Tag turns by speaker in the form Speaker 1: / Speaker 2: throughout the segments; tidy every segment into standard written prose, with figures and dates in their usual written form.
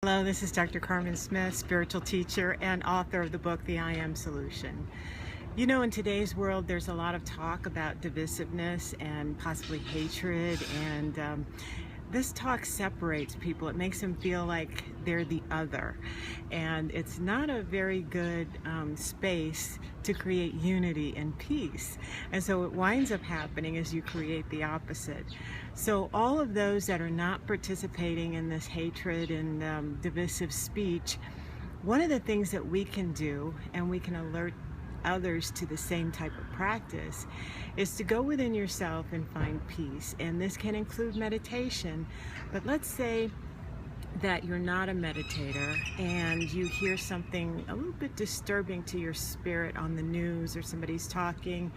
Speaker 1: Hello, this is Dr. Carmen Smith, spiritual teacher and author of the book, The I Am Solution. You know, in today's world, there's a lot of talk about divisiveness and possibly hatred, and this talk separates people. It makes them feel like they're the other, and it's not a very good space to create unity and peace. And so what winds up happening is you create the opposite. So all of those that are not participating in this hatred and divisive speech, one of the things that we can do, and we can alert others to the same type of practice, is to go within yourself and find peace. And this can include meditation. But let's say that you're not a meditator and you hear something a little bit disturbing to your spirit on the news, or somebody's talking.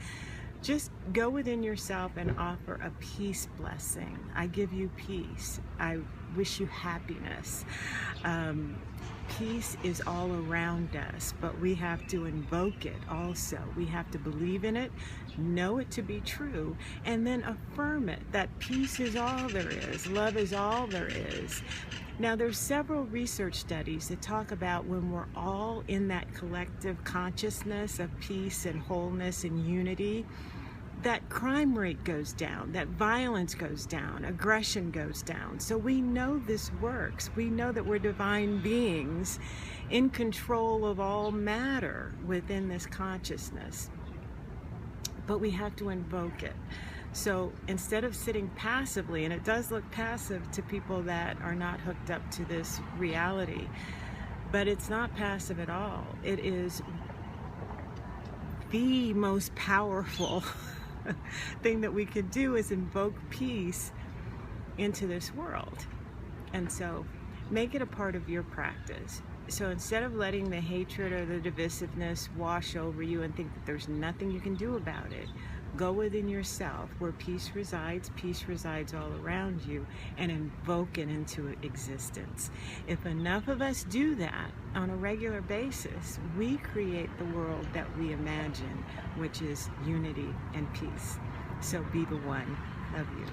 Speaker 1: Just go within yourself and offer a peace blessing. I give you peace. I wish you happiness. Peace is all around us, but we have to invoke it also. We have to believe in it, know it to be true, and then affirm it, that peace is all there is, love is all there is. Now, there's several research studies that talk about when we're all in that collective consciousness of peace and wholeness and unity, that crime rate goes down, that violence goes down, aggression goes down. So we know this works. We know that we're divine beings in control of all matter within this consciousness. But we have to invoke it. So instead of sitting passively, and it does look passive to people that are not hooked up to this reality, but it's not passive at all. It is the most powerful thing that we could do, is invoke peace into this world. And so make it a part of your practice. So instead of letting the hatred or the divisiveness wash over you and think that there's nothing you can do about it, go within yourself where peace resides all around you, and invoke it into existence. If enough of us do that on a regular basis, we create the world that we imagine, which is unity and peace. So be the one. Love you.